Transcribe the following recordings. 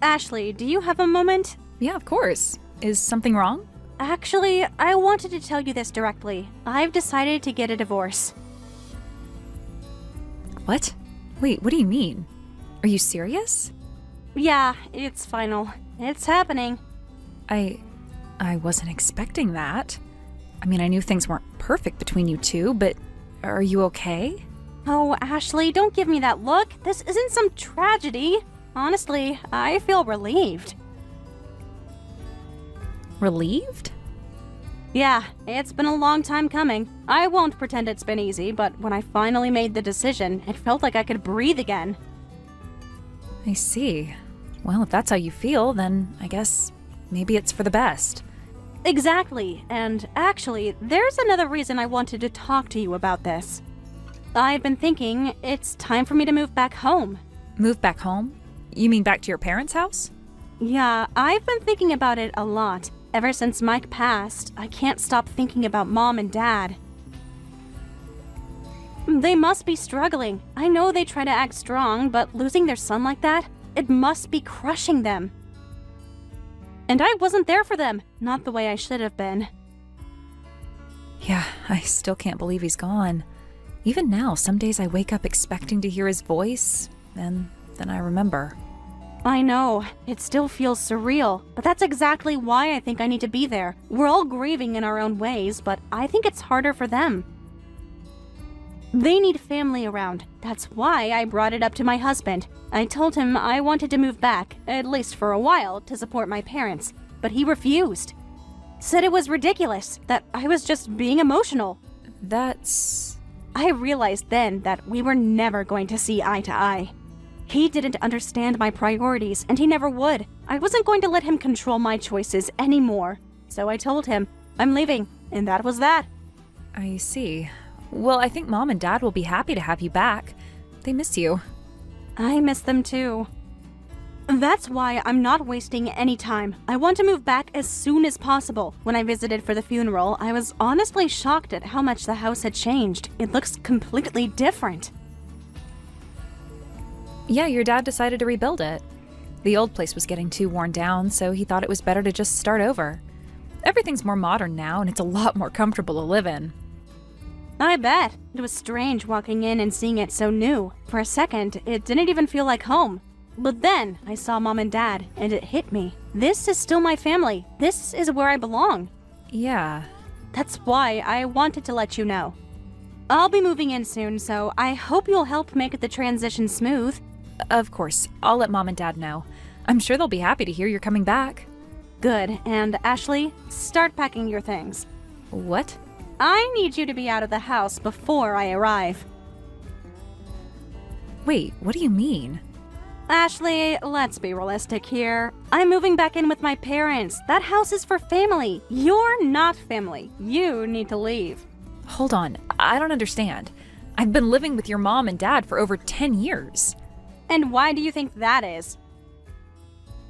Ashley, do you have a moment? Yeah, of course. Is something wrong? Actually, I wanted to tell you this directly. I've decided to get a divorce. What? Wait, what do you mean? Are you serious? Yeah, it's final. It's happening. I wasn't expecting that. I mean, I knew things weren't perfect between you two, but are you okay? Oh, Ashley, don't give me that look. This isn't some tragedy. Honestly, I feel relieved. Relieved? Yeah, it's been a long time coming. I won't pretend it's been easy, but when I finally made the decision, it felt like I could breathe again. I see. Well, if that's how you feel, then I guess maybe it's for the best. Exactly, and actually, there's another reason I wanted to talk to you about this. I've been thinking it's time for me to move back home. Move back home? You mean back to your parents' house? Yeah, I've been thinking about it a lot. Ever since Mike passed, I can't stop thinking about Mom and Dad. They must be struggling. I know they try to act strong, but losing their son like that, it must be crushing them. And I wasn't there for them, not the way I should have been. Yeah, I still can't believe he's gone. Even now, some days I wake up expecting to hear his voice, and then I remember. I know, it still feels surreal, but that's exactly why I think I need to be there. We're all grieving in our own ways, but I think it's harder for them. They need family around. That's why I brought it up to my husband. I told him I wanted to move back, at least for a while, to support my parents, but he refused. Said it was ridiculous, that I was just being emotional. I realized then that we were never going to see eye to eye. He didn't understand my priorities, and he never would. I wasn't going to let him control my choices anymore. So I told him, I'm leaving, and that was that. I see. Well, I think Mom and Dad will be happy to have you back. They miss you. I miss them too. That's why I'm not wasting any time. I want to move back as soon as possible. When I visited for the funeral, I was honestly shocked at how much the house had changed. It looks completely different. Yeah, your dad decided to rebuild it. The old place was getting too worn down, so he thought it was better to just start over. Everything's more modern now, and it's a lot more comfortable to live in. I bet. It was strange walking in and seeing it so new. For a second, it didn't even feel like home. But then, I saw Mom and Dad, and it hit me. This is still my family. This is where I belong. Yeah. That's why I wanted to let you know. I'll be moving in soon, so I hope you'll help make the transition smooth. Of course. I'll let Mom and Dad know. I'm sure they'll be happy to hear you're coming back. Good. And Ashley, start packing your things. What? I need you to be out of the house before I arrive. Wait, what do you mean? Ashley, let's be realistic here. I'm moving back in with my parents. That house is for family. You're not family. You need to leave. Hold on. I don't understand. I've been living with your mom and dad for over 10 years. And why do you think that is?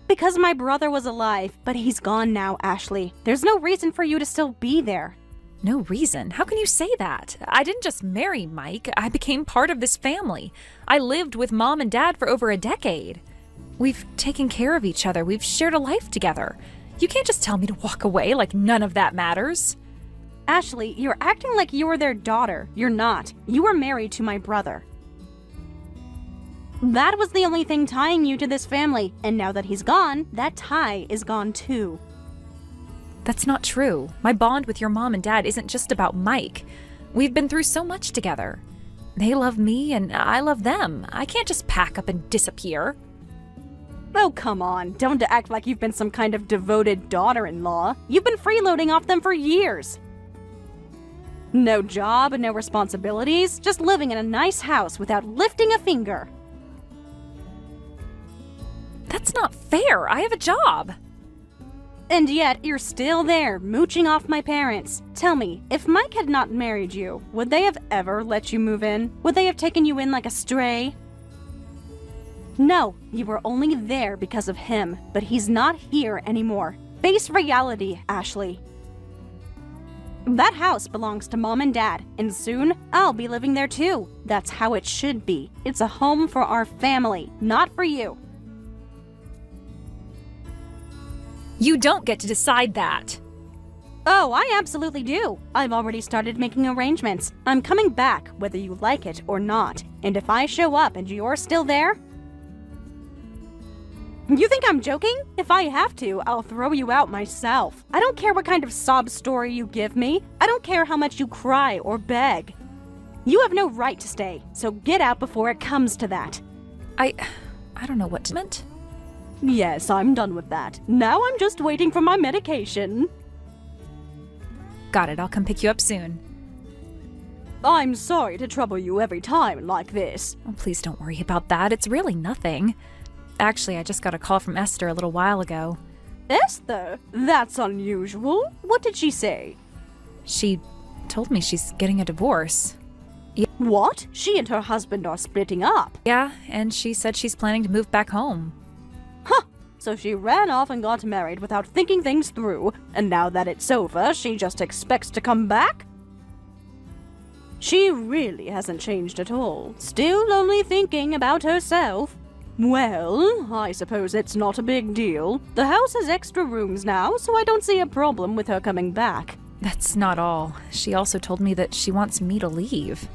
Because my brother was alive, but he's gone now, Ashley. There's no reason for you to still be there. No reason? How can you say that? I didn't just marry Mike. I became part of this family. I lived with Mom and Dad for over a decade. We've taken care of each other. We've shared a life together. You can't just tell me to walk away like none of that matters. Ashley, you're acting like you were their daughter. You're not. You were married to my brother. That was the only thing tying you to this family, and now that he's gone, that tie is gone too. That's not true. My bond with your mom and dad isn't just about Mike. We've been through so much together. They love me and I love them. I can't just pack up and disappear. Oh, come on. Don't act like you've been some kind of devoted daughter-in-law. You've been freeloading off them for years. No job, no responsibilities, just living in a nice house without lifting a finger. That's not fair. I have a job. And yet, you're still there, mooching off my parents. Tell me, if Mike had not married you, would they have ever let you move in? Would they have taken you in like a stray? No, you were only there because of him, but he's not here anymore. Face reality, Ashley. That house belongs to Mom and Dad, and soon, I'll be living there too. That's how it should be. It's a home for our family, not for you. You don't get to decide that. Oh, I absolutely do. I've already started making arrangements. I'm coming back, whether you like it or not. And if I show up and you're still there... You think I'm joking? If I have to, I'll throw you out myself. I don't care what kind of sob story you give me. I don't care how much you cry or beg. You have no right to stay, so get out before it comes to that. I don't know what to meant. Yes, I'm done with that. Now I'm just waiting for my medication. Got it, I'll come pick you up soon. I'm sorry to trouble you every time like this. Oh, please don't worry about that. It's really nothing. Actually, I just got a call from Esther a little while ago. Esther? That's unusual. What did she say? She told me she's getting a divorce. What? She and her husband are splitting up. Yeah, and she said she's planning to move back home. Huh. So she ran off and got married without thinking things through, and now that it's over, she just expects to come back? She really hasn't changed at all. Still only thinking about herself. Well, I suppose it's not a big deal. The house has extra rooms now, so I don't see a problem with her coming back. That's not all. She also told me that she wants me to leave.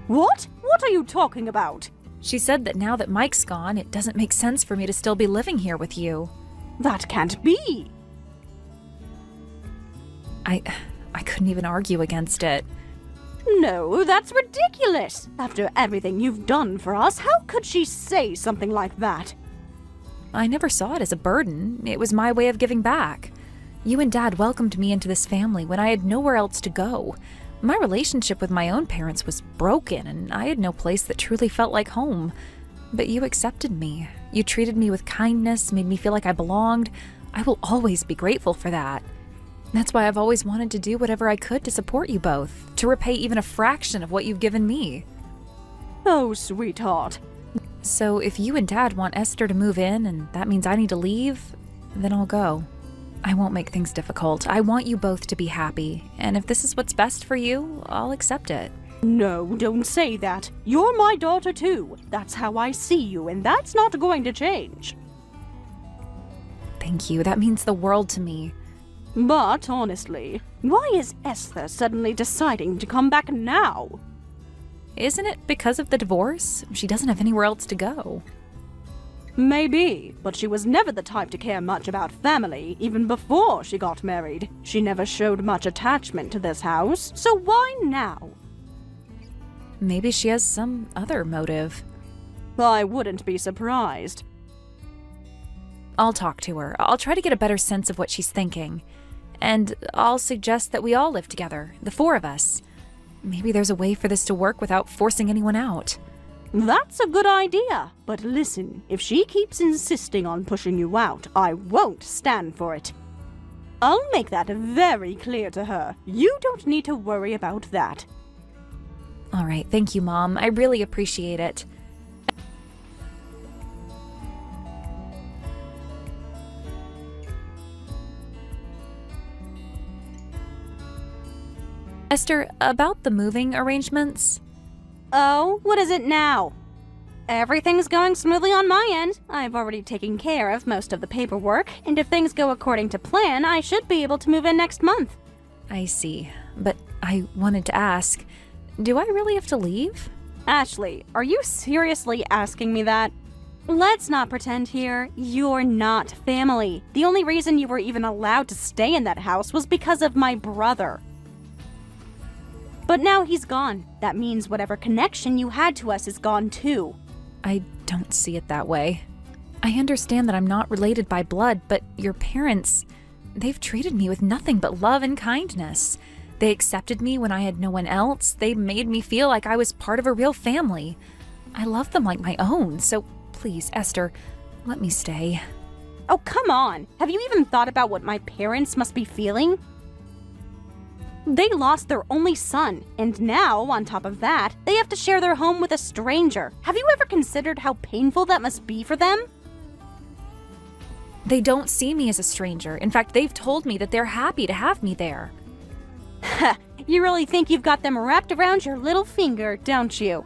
What? What are you talking about? She said that now that Mike's gone, it doesn't make sense for me to still be living here with you. That can't be. I couldn't even argue against it. No, that's ridiculous. After everything you've done for us, how could she say something like that? I never saw it as a burden. It was my way of giving back. You and Dad welcomed me into this family when I had nowhere else to go. My relationship with my own parents was broken, and I had no place that truly felt like home. But you accepted me. You treated me with kindness, made me feel like I belonged. I will always be grateful for that. That's why I've always wanted to do whatever I could to support you both, to repay even a fraction of what you've given me. Oh, sweetheart. So if you and Dad want Esther to move in, and that means I need to leave, then I'll go. I won't make things difficult. I want you both to be happy, and if this is what's best for you, I'll accept it. No, don't say that. You're my daughter too. That's how I see you, and that's not going to change. Thank you. That means the world to me. But honestly, why is Esther suddenly deciding to come back now? Isn't it because of the divorce? She doesn't have anywhere else to go. Maybe, but she was never the type to care much about family, even before she got married. She never showed much attachment to this house, so why now? Maybe she has some other motive. I wouldn't be surprised. I'll talk to her. I'll try to get a better sense of what she's thinking. And I'll suggest that we all live together, the four of us. Maybe there's a way for this to work without forcing anyone out. That's a good idea, but listen, if she keeps insisting on pushing you out, I won't stand for it. I'll make that very clear to her. You don't need to worry about that. All right, thank you, Mom. I really appreciate it. Esther, about the moving arrangements. Oh, what is it now? Everything's going smoothly on my end. I've already taken care of most of the paperwork, and if things go according to plan, I should be able to move in next month. I see. But I wanted to ask, do I really have to leave? Ashley, are you seriously asking me that? Let's not pretend here. You're not family. The only reason you were even allowed to stay in that house was because of my brother. But now he's gone. That means whatever connection you had to us is gone too. I don't see it that way. I understand that I'm not related by blood, but your parents, they've treated me with nothing but love and kindness. They accepted me when I had no one else. They made me feel like I was part of a real family. I love them like my own, so please, Esther, let me stay. Oh, come on. Have you even thought about what my parents must be feeling? They lost their only son, and now, on top of that, they have to share their home with a stranger. Have you ever considered how painful that must be for them? They don't see me as a stranger. In fact, they've told me that they're happy to have me there. You really think you've got them wrapped around your little finger, don't you?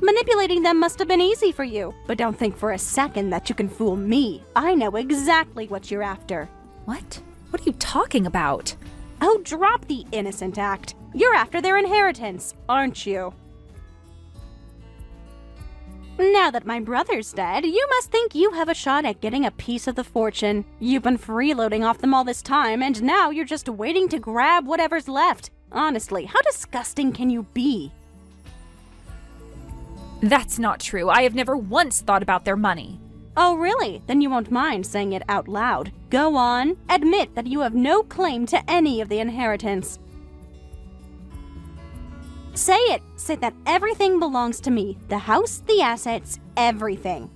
Manipulating them must have been easy for you. But don't think for a second that you can fool me. I know exactly what you're after. What? What are you talking about? Oh, drop the innocent act. You're after their inheritance, aren't you? Now that my brother's dead, you must think you have a shot at getting a piece of the fortune. You've been freeloading off them all this time, and now you're just waiting to grab whatever's left. Honestly, how disgusting can you be? That's not true. I have never once thought about their money. Oh, really? Then you won't mind saying it out loud. Go on. Admit that you have no claim to any of the inheritance. Say it. Say that everything belongs to me. The house, the assets, everything.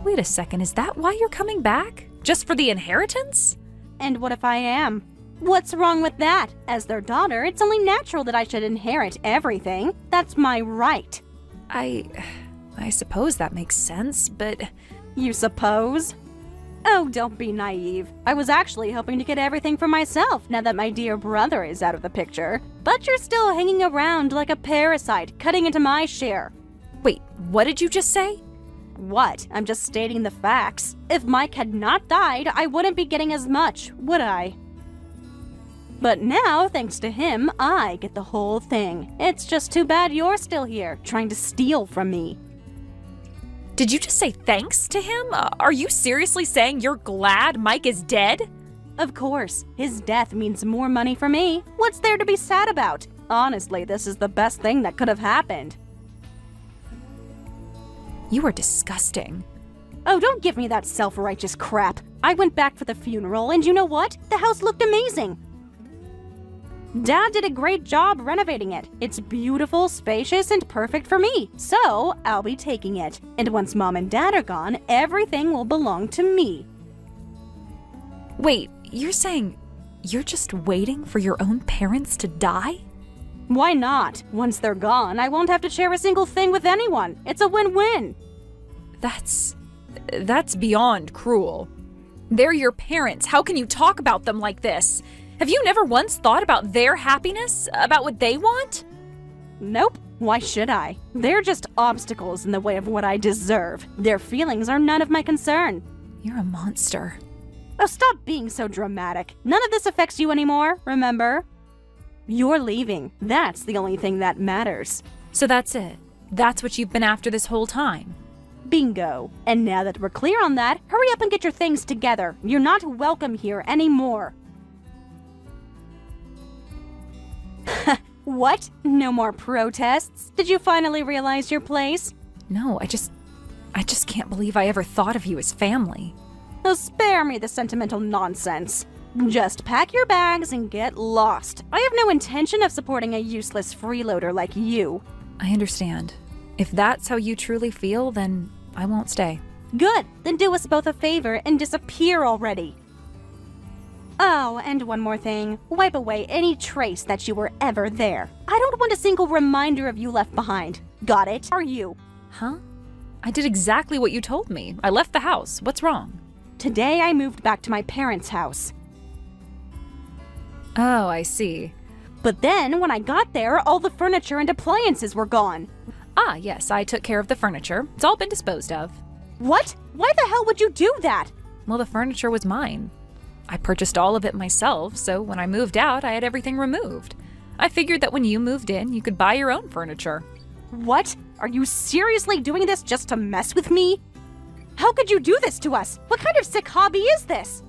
Wait a second, is that why you're coming back? Just for the inheritance? And what if I am? What's wrong with that? As their daughter, it's only natural that I should inherit everything. That's my right. I suppose that makes sense, but... You suppose? Oh, don't be naive. I was actually hoping to get everything for myself now that my dear brother is out of the picture. But you're still hanging around like a parasite, cutting into my share. Wait, what did you just say? What? I'm just stating the facts. If Mike had not died, I wouldn't be getting as much, would I? But now, thanks to him, I get the whole thing. It's just too bad you're still here, trying to steal from me. Did you just say thanks to him? Are you seriously saying you're glad Mike is dead? Of course. His death means more money for me. What's there to be sad about? Honestly, this is the best thing that could have happened. You are disgusting. Oh, don't give me that self-righteous crap. I went back for the funeral, and you know what? The house looked amazing. Dad did a great job renovating it. It's beautiful, spacious, and perfect for me. So, I'll be taking it. And once Mom and Dad are gone, everything will belong to me. Wait, you're saying you're just waiting for your own parents to die? Why not? Once they're gone, I won't have to share a single thing with anyone. It's a win-win. That's beyond cruel. They're your parents. How can you talk about them like this? Have you never once thought about their happiness? About what they want? Nope. Why should I? They're just obstacles in the way of what I deserve. Their feelings are none of my concern. You're a monster. Oh, stop being so dramatic. None of this affects you anymore, remember? You're leaving. That's the only thing that matters. So that's it. That's what you've been after this whole time. Bingo. And now that we're clear on that, hurry up and get your things together. You're not welcome here anymore. What? No more protests? Did you finally realize your place? No, I just can't believe I ever thought of you as family. Oh, spare me the sentimental nonsense. Just pack your bags and get lost. I have no intention of supporting a useless freeloader like you. I understand. If that's how you truly feel, then I won't stay. Good. Then do us both a favor and disappear already. Oh, and one more thing. Wipe away any trace that you were ever there. I don't want a single reminder of you left behind. Got it? Are you? Huh? I did exactly what you told me. I left the house. What's wrong? Today I moved back to my parents' house. Oh, I see. But then, when I got there, all the furniture and appliances were gone. Ah, yes, I took care of the furniture. It's all been disposed of. What? Why the hell would you do that? Well, the furniture was mine. I purchased all of it myself, so when I moved out, I had everything removed. I figured that when you moved in, you could buy your own furniture. What? Are you seriously doing this just to mess with me? How could you do this to us? What kind of sick hobby is this?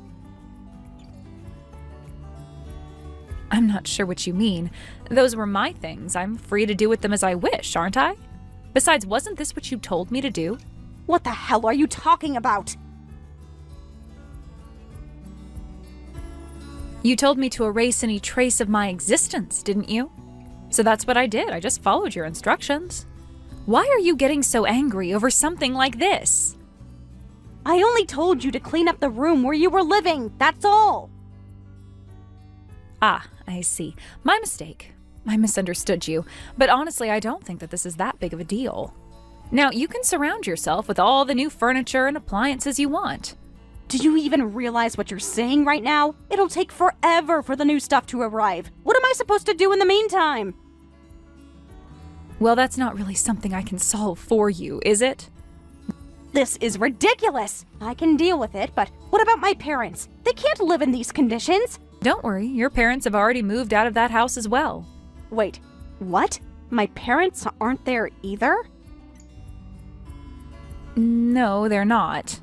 I'm not sure what you mean. Those were my things. I'm free to do with them as I wish, aren't I? Besides, wasn't this what you told me to do? What the hell are you talking about? You told me to erase any trace of my existence, didn't you? So that's what I did. I just followed your instructions. Why are you getting so angry over something like this? I only told you to clean up the room where you were living, that's all. Ah, I see. My mistake. I misunderstood you. But honestly, I don't think that this is that big of a deal. Now, you can surround yourself with all the new furniture and appliances you want. Do you even realize what you're saying right now? It'll take forever for the new stuff to arrive. What am I supposed to do in the meantime? Well, that's not really something I can solve for you, is it? This is ridiculous! I can deal with it, but what about my parents? They can't live in these conditions! Don't worry, your parents have already moved out of that house as well. Wait, what? My parents aren't there either? No, they're not.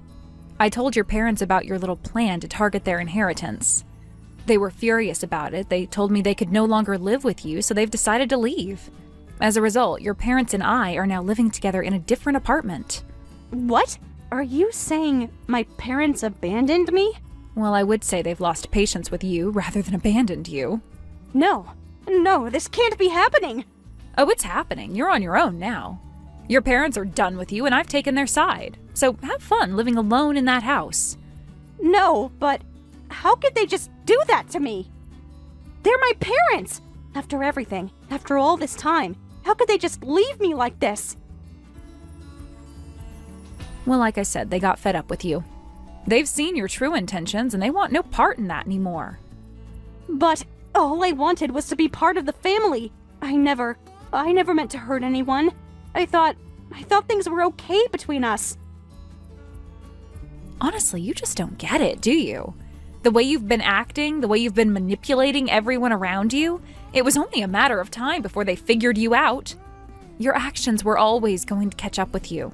I told your parents about your little plan to target their inheritance. They were furious about it. They told me they could no longer live with you, so they've decided to leave. As a result, your parents and I are now living together in a different apartment. What? Are you saying my parents abandoned me? Well, I would say they've lost patience with you rather than abandoned you. No, this can't be happening! Oh, it's happening. You're on your own now. Your parents are done with you and I've taken their side. So have fun living alone in that house. No, but how could they just do that to me? They're my parents! After everything, after all this time, how could they just leave me like this? Well, like I said, they got fed up with you. They've seen your true intentions and they want no part in that anymore. But all I wanted was to be part of the family. I never meant to hurt anyone. I thought things were okay between us. Honestly, you just don't get it, do you? The way you've been acting, the way you've been manipulating everyone around you, it was only a matter of time before they figured you out. Your actions were always going to catch up with you.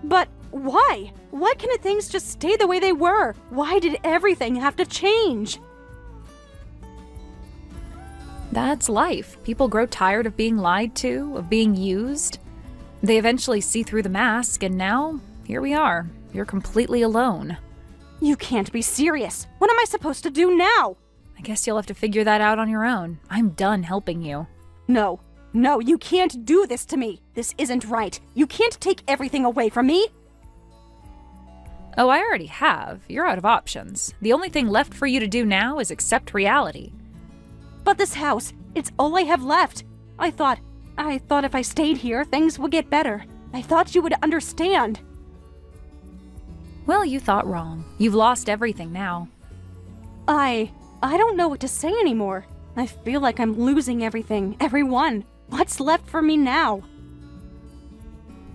But why? Why couldn't things just stay the way they were? Why did everything have to change? That's life. People grow tired of being lied to, of being used. They eventually see through the mask, and now, here we are. You're completely alone. You can't be serious. What am I supposed to do now? I guess you'll have to figure that out on your own. I'm done helping you. No, you can't do this to me. This isn't right. You can't take everything away from me. Oh, I already have. You're out of options. The only thing left for you to do now is accept reality. But this house, it's all I have left. I thought if I stayed here, things would get better. I thought you would understand. Well, you thought wrong. You've lost everything now. I don't know what to say anymore. I feel like I'm losing everything, everyone. What's left for me now?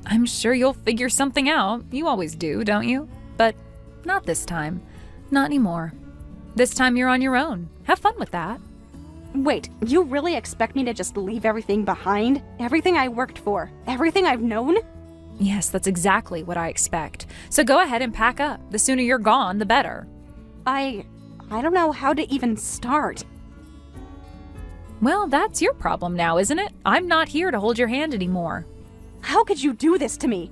I'm sure you'll figure something out. You always do, don't you? But not this time. Not anymore. This time you're on your own. Have fun with that. Wait, you really expect me to just leave everything behind? Everything I worked for? Everything I've known? Yes, that's exactly what I expect. So go ahead and pack up. The sooner you're gone, the better. I don't know how to even start. Well, that's your problem now, isn't it? I'm not here to hold your hand anymore. How could you do this to me?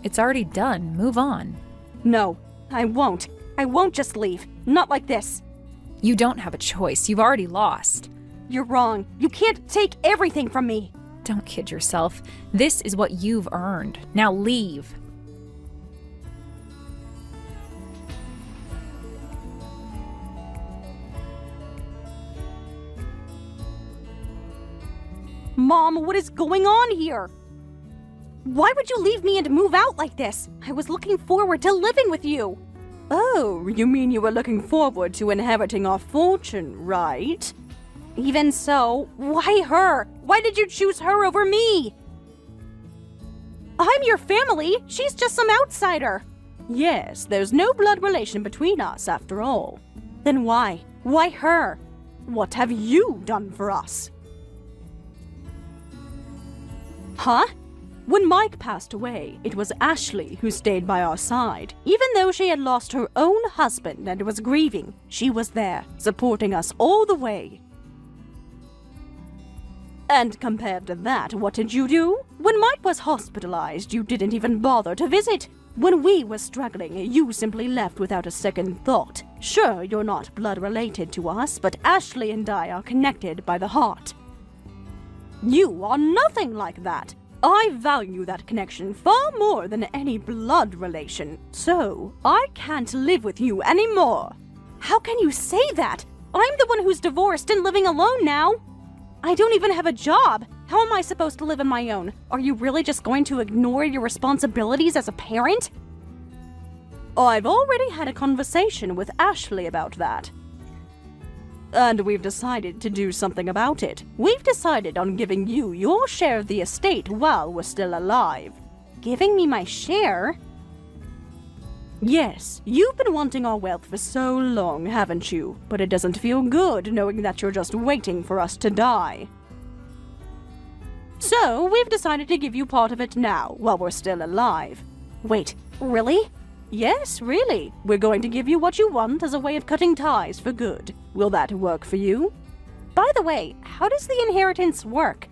It's already done. Move on. No, I won't. I won't just leave. Not like this. You don't have a choice. You've already lost. You're wrong. You can't take everything from me. Don't kid yourself. This is what you've earned. Now leave. Mom, what is going on here? Why would you leave me and move out like this? I was looking forward to living with you. Oh, you mean you were looking forward to inheriting our fortune, right? Even so, why her? Why did you choose her over me? I'm your family. She's just some outsider. Yes, there's no blood relation between us after all. Then why? Why her? What have you done for us? Huh? When Mike passed away, it was Ashley who stayed by our side. Even though she had lost her own husband and was grieving, she was there, supporting us all the way. And compared to that, what did you do? When Mike was hospitalized, you didn't even bother to visit. When we were struggling, you simply left without a second thought. Sure, you're not blood related to us, but Ashley and I are connected by the heart. You are nothing like that. I value that connection far more than any blood relation. So, I can't live with you anymore. How can you say that? I'm the one who's divorced and living alone now. I don't even have a job. How am I supposed to live on my own? Are you really just going to ignore your responsibilities as a parent? I've already had a conversation with Ashley about that. And we've decided to do something about it. We've decided on giving you your share of the estate while we're still alive. Giving me my share? Yes, you've been wanting our wealth for so long, haven't you? But it doesn't feel good knowing that you're just waiting for us to die. So, we've decided to give you part of it now, while we're still alive. Wait, really? Yes, really. We're going to give you what you want as a way of cutting ties for good. Will that work for you? By the way, how does the inheritance work?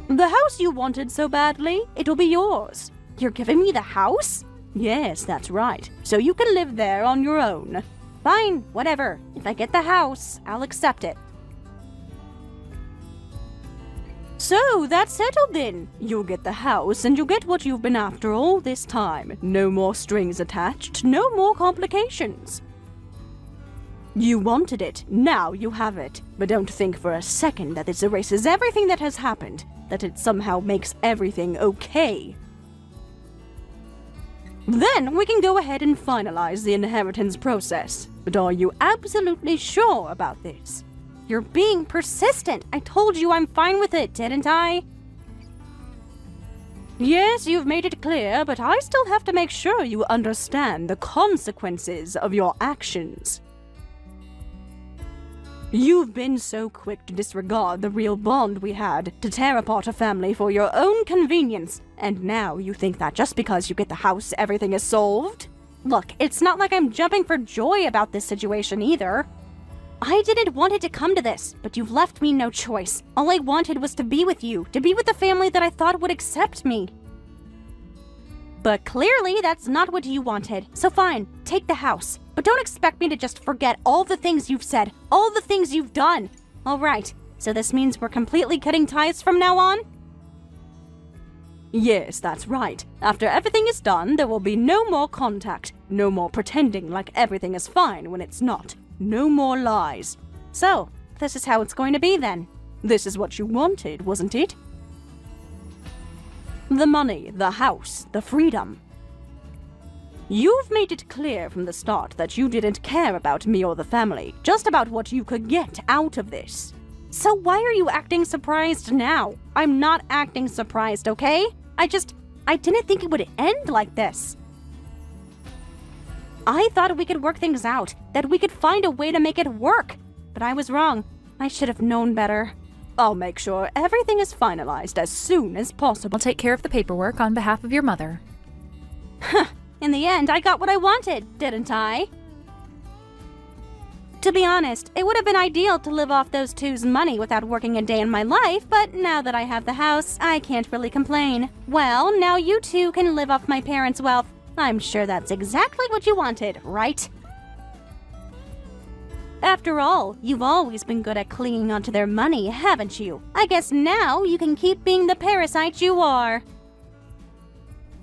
The house you wanted so badly, it'll be yours. You're giving me the house? Yes, that's right. So you can live there on your own. Fine, whatever. If I get the house, I'll accept it. So, that's settled then. You'll get the house and you'll get what you've been after all this time. No more strings attached, no more complications. You wanted it, now you have it. But don't think for a second that this erases everything that has happened, that it somehow makes everything okay. Then we can go ahead and finalize the inheritance process. But are you absolutely sure about this? You're being persistent. I told you I'm fine with it, didn't I? Yes, you've made it clear, but I still have to make sure you understand the consequences of your actions. You've been so quick to disregard the real bond we had, to tear apart a family for your own convenience, and now you think that just because you get the house, everything is solved? Look, it's not like I'm jumping for joy about this situation either. I didn't want it to come to this, but you've left me no choice. All I wanted was to be with you, to be with the family that I thought would accept me. But clearly, that's not what you wanted. So fine, take the house. But don't expect me to just forget all the things you've said, all the things you've done. All right, so this means we're completely cutting ties from now on? Yes, that's right. After everything is done, there will be no more contact. No more pretending like everything is fine when it's not. No more lies. So, this is how it's going to be then. This is what you wanted, wasn't it? The money, the house, the freedom. You've made it clear from the start that you didn't care about me or the family, just about what you could get out of this. So why are you acting surprised now? I'm not acting surprised, okay? I didn't think it would end like this. I thought we could work things out, that we could find a way to make it work. But I was wrong. I should have known better. I'll make sure everything is finalized as soon as possible. I'll take care of the paperwork on behalf of your mother. In the end, I got what I wanted, didn't I? To be honest, it would have been ideal to live off those two's money without working a day in my life, but now that I have the house, I can't really complain. Well, now you two can live off my parents' wealth. I'm sure that's exactly what you wanted, right? After all, you've always been good at clinging onto their money, haven't you? I guess now you can keep being the parasite you are.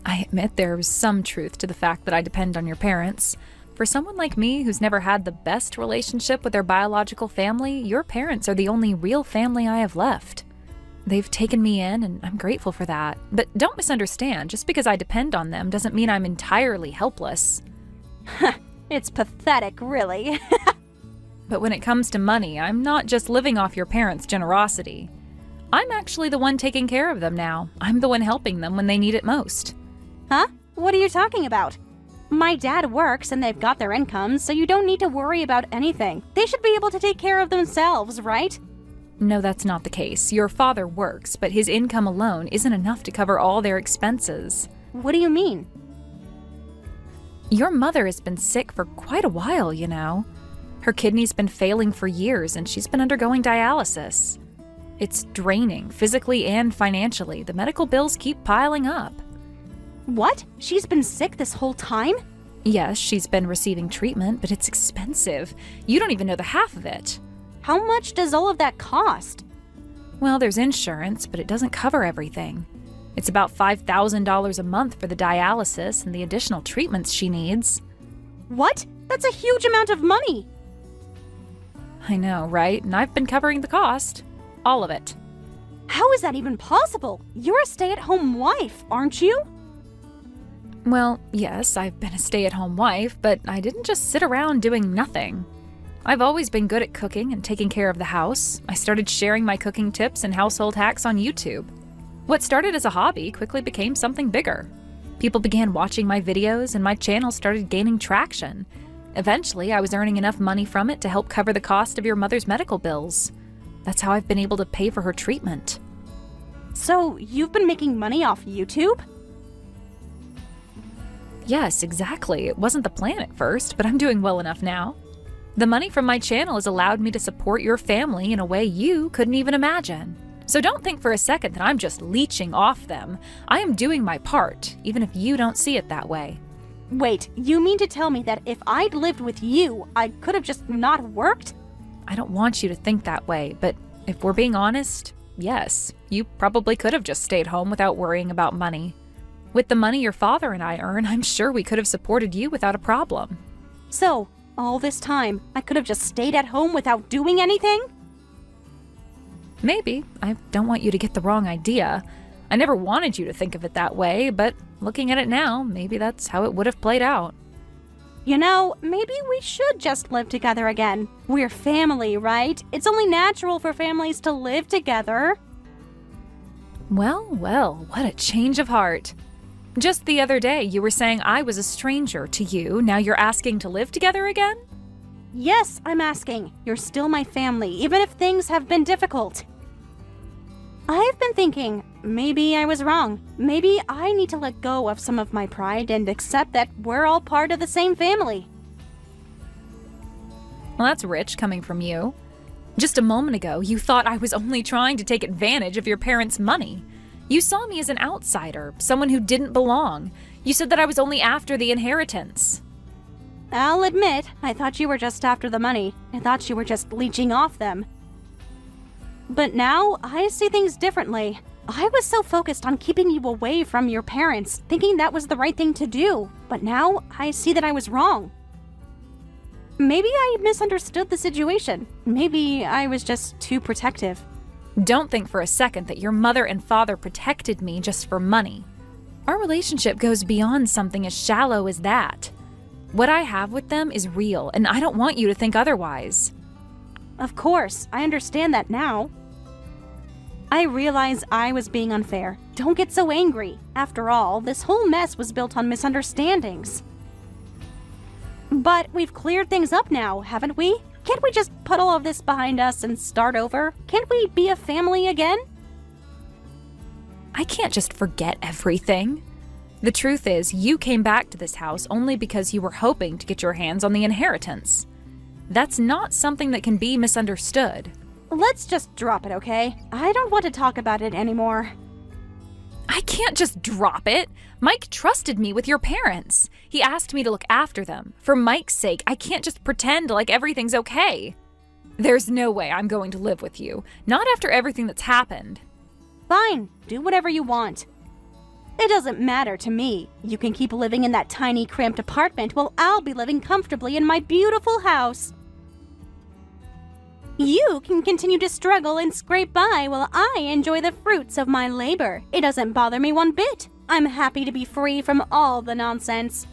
I admit there's some truth to the fact that I depend on your parents. For someone like me who's never had the best relationship with their biological family, your parents are the only real family I have left. They've taken me in, and I'm grateful for that. But don't misunderstand, just because I depend on them doesn't mean I'm entirely helpless. It's pathetic, really. But when it comes to money, I'm not just living off your parents' generosity. I'm actually the one taking care of them now. I'm the one helping them when they need it most. Huh? What are you talking about? My dad works and they've got their income, so you don't need to worry about anything. They should be able to take care of themselves, right? No, that's not the case. Your father works, but his income alone isn't enough to cover all their expenses. What do you mean? Your mother has been sick for quite a while, you know. Her kidney's been failing for years and she's been undergoing dialysis. It's draining, physically and financially. The medical bills keep piling up. What? She's been sick this whole time? Yes, she's been receiving treatment, but it's expensive. You don't even know the half of it. How much does all of that cost? Well, there's insurance, but it doesn't cover everything. It's about $5,000 a month for the dialysis and the additional treatments she needs. What? That's a huge amount of money! I know, right? And I've been covering the cost. All of it. How is that even possible? You're a stay-at-home wife, aren't you? Well, yes, I've been a stay-at-home wife, but I didn't just sit around doing nothing. I've always been good at cooking and taking care of the house. I started sharing my cooking tips and household hacks on YouTube. What started as a hobby quickly became something bigger. People began watching my videos and my channel started gaining traction. Eventually, I was earning enough money from it to help cover the cost of your mother's medical bills. That's how I've been able to pay for her treatment. So, you've been making money off YouTube? Yes, exactly. It wasn't the plan at first, but I'm doing well enough now. The money from my channel has allowed me to support your family in a way you couldn't even imagine. So don't think for a second that I'm just leeching off them. I am doing my part, even if you don't see it that way. Wait, you mean to tell me that if I'd lived with you, I could have just not worked? I don't want you to think that way, but if we're being honest, yes, you probably could have just stayed home without worrying about money. With the money your father and I earn, I'm sure we could have supported you without a problem. So, all this time, I could have just stayed at home without doing anything? Maybe. I don't want you to get the wrong idea. I never wanted you to think of it that way, but looking at it now, maybe that's how it would have played out. You know, maybe we should just live together again. We're family, right? It's only natural for families to live together. Well, what a change of heart. Just the other day, you were saying I was a stranger to you. Now you're asking to live together again? Yes, I'm asking. You're still my family, even if things have been difficult. I've been thinking, maybe I was wrong. Maybe I need to let go of some of my pride and accept that we're all part of the same family. Well, that's rich coming from you. Just a moment ago, you thought I was only trying to take advantage of your parents' money. You saw me as an outsider, someone who didn't belong. You said that I was only after the inheritance. I'll admit, I thought you were just after the money. I thought you were just leeching off them. But now, I see things differently. I was so focused on keeping you away from your parents, thinking that was the right thing to do. But now, I see that I was wrong. Maybe I misunderstood the situation. Maybe I was just too protective. Don't think for a second that your mother and father protected me just for money. Our relationship goes beyond something as shallow as that. What I have with them is real, and I don't want you to think otherwise. Of course, I understand that now. I realize I was being unfair. Don't get so angry. After all, this whole mess was built on misunderstandings. But we've cleared things up now, haven't we? Can't we just put all of this behind us and start over? Can't we be a family again? I can't just forget everything. The truth is, you came back to this house only because you were hoping to get your hands on the inheritance. That's not something that can be misunderstood. Let's just drop it, okay? I don't want to talk about it anymore. I can't just drop it. Mike trusted me with your parents. He asked me to look after them. For Mike's sake, I can't just pretend like everything's okay. There's no way I'm going to live with you. Not after everything that's happened. Fine, do whatever you want. It doesn't matter to me. You can keep living in that tiny, cramped apartment while I'll be living comfortably in my beautiful house. You can continue to struggle and scrape by while I enjoy the fruits of my labor. It doesn't bother me one bit. I'm happy to be free from all the nonsense.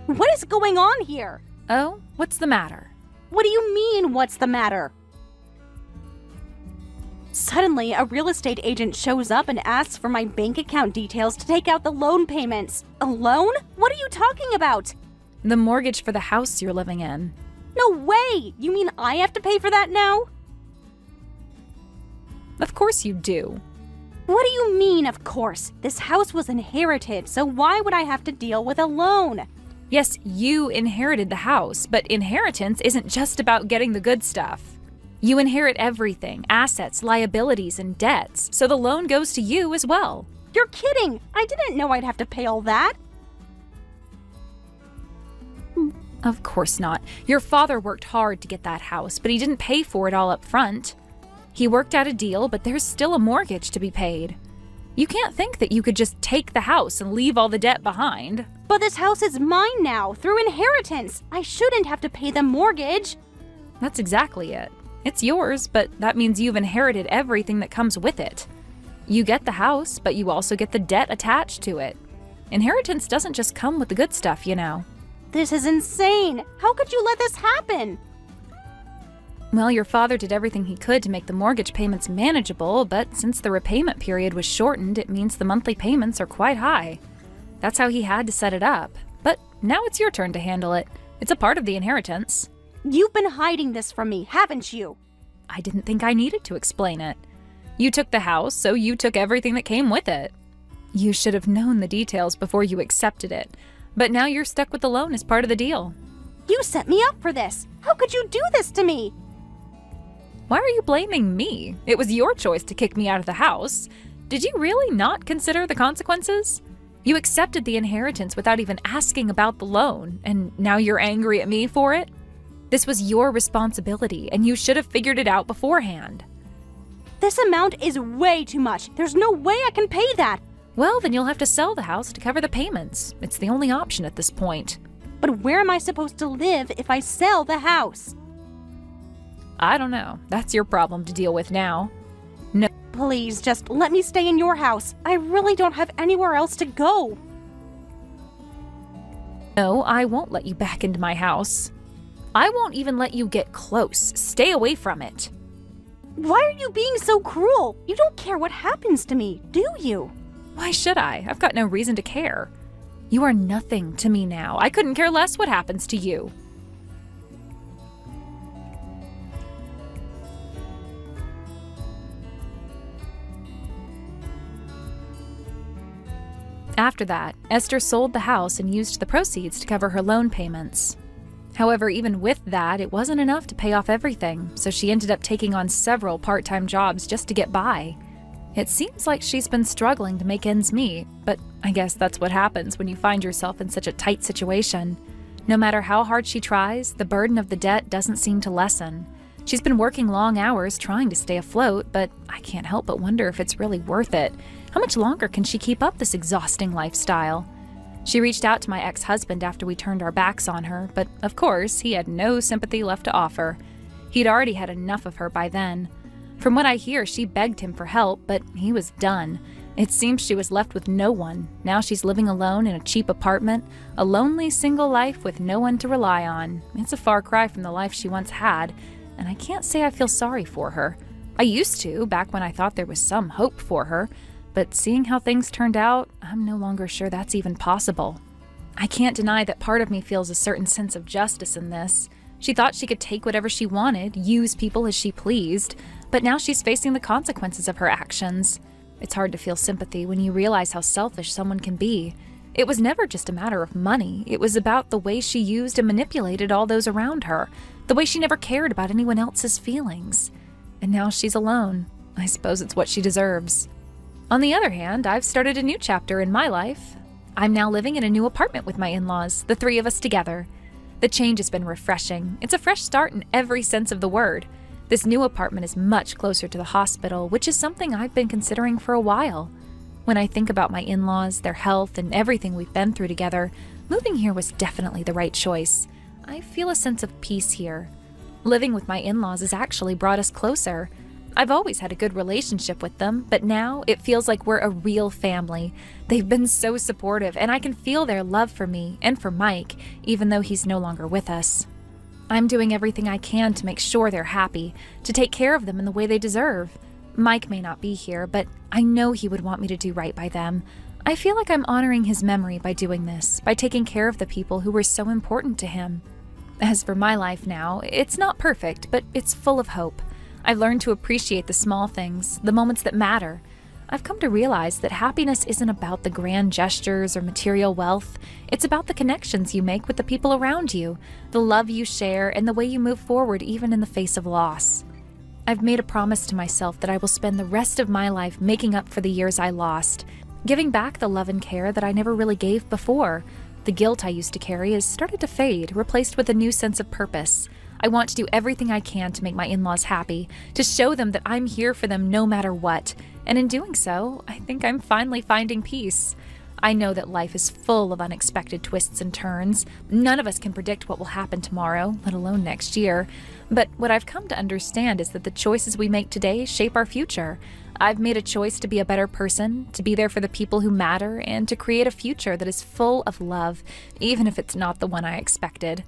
What is going on here? Oh, what's the matter? What do you mean, what's the matter? Suddenly, a real estate agent shows up and asks for my bank account details to take out the loan payments. A loan? What are you talking about? The mortgage for the house you're living in. No way! You mean I have to pay for that now? Of course you do. What do you mean, of course? This house was inherited, so why would I have to deal with a loan? Yes, you inherited the house, but inheritance isn't just about getting the good stuff. You inherit everything, assets, liabilities, and debts, so the loan goes to you as well. You're kidding! I didn't know I'd have to pay all that. Of course not. Your father worked hard to get that house, but he didn't pay for it all up front. He worked out a deal, but there's still a mortgage to be paid. You can't think that you could just take the house and leave all the debt behind. But this house is mine now, through inheritance. I shouldn't have to pay the mortgage. That's exactly it. It's yours, but that means you've inherited everything that comes with it. You get the house, but you also get the debt attached to it. Inheritance doesn't just come with the good stuff, you know. This is insane! How could you let this happen? Well, your father did everything he could to make the mortgage payments manageable, but since the repayment period was shortened, it means the monthly payments are quite high. That's how he had to set it up. But now it's your turn to handle it. It's a part of the inheritance. You've been hiding this from me, haven't you? I didn't think I needed to explain it. You took the house, so you took everything that came with it. You should have known the details before you accepted it. But now you're stuck with the loan as part of the deal. You set me up for this! How could you do this to me? Why are you blaming me? It was your choice to kick me out of the house. Did you really not consider the consequences? You accepted the inheritance without even asking about the loan, and now you're angry at me for it? This was your responsibility, and you should have figured it out beforehand. This amount is way too much. There's no way I can pay that. Well, then you'll have to sell the house to cover the payments. It's the only option at this point. But where am I supposed to live if I sell the house? I don't know. That's your problem to deal with now. No. Please, just let me stay in your house. I really don't have anywhere else to go. No, I won't let you back into my house. I won't even let you get close. Stay away from it. Why are you being so cruel? You don't care what happens to me, do you? Why should I? I've got no reason to care. You are nothing to me now. I couldn't care less what happens to you. After that, Esther sold the house and used the proceeds to cover her loan payments. However, even with that, it wasn't enough to pay off everything, so she ended up taking on several part-time jobs just to get by. It seems like she's been struggling to make ends meet, but I guess that's what happens when you find yourself in such a tight situation. No matter how hard she tries, the burden of the debt doesn't seem to lessen. She's been working long hours trying to stay afloat, but I can't help but wonder if it's really worth it. How much longer can she keep up this exhausting lifestyle? She reached out to my ex-husband after we turned our backs on her, but of course, he had no sympathy left to offer. He'd already had enough of her by then. From what I hear, she begged him for help, but he was done. It seems she was left with no one. Now she's living alone in a cheap apartment, a lonely single life with no one to rely on. It's a far cry from the life she once had, and I can't say I feel sorry for her. I used to, back when I thought there was some hope for her, but seeing how things turned out, I'm no longer sure that's even possible. I can't deny that part of me feels a certain sense of justice in this. She thought she could take whatever she wanted, use people as she pleased, but now she's facing the consequences of her actions. It's hard to feel sympathy when you realize how selfish someone can be. It was never just a matter of money. It was about the way she used and manipulated all those around her, the way she never cared about anyone else's feelings. And now she's alone. I suppose it's what she deserves. On the other hand, I've started a new chapter in my life. I'm now living in a new apartment with my in-laws, the three of us together. The change has been refreshing. It's a fresh start in every sense of the word. This new apartment is much closer to the hospital, which is something I've been considering for a while. When I think about my in-laws, their health, and everything we've been through together, moving here was definitely the right choice. I feel a sense of peace here. Living with my in-laws has actually brought us closer. I've always had a good relationship with them, but now it feels like we're a real family. They've been so supportive, and I can feel their love for me and for Mike, even though he's no longer with us. I'm doing everything I can to make sure they're happy, to take care of them in the way they deserve. Mike may not be here, but I know he would want me to do right by them. I feel like I'm honoring his memory by doing this, by taking care of the people who were so important to him. As for my life now, it's not perfect, but it's full of hope. I've learned to appreciate the small things, the moments that matter. I've come to realize that happiness isn't about the grand gestures or material wealth. It's about the connections you make with the people around you, the love you share, and the way you move forward even in the face of loss. I've made a promise to myself that I will spend the rest of my life making up for the years I lost, giving back the love and care that I never really gave before. The guilt I used to carry has started to fade, replaced with a new sense of purpose. I want to do everything I can to make my in-laws happy, to show them that I'm here for them no matter what. And in doing so, I think I'm finally finding peace. I know that life is full of unexpected twists and turns. None of us can predict what will happen tomorrow, let alone next year. But what I've come to understand is that the choices we make today shape our future. I've made a choice to be a better person, to be there for the people who matter, and to create a future that is full of love, even if it's not the one I expected.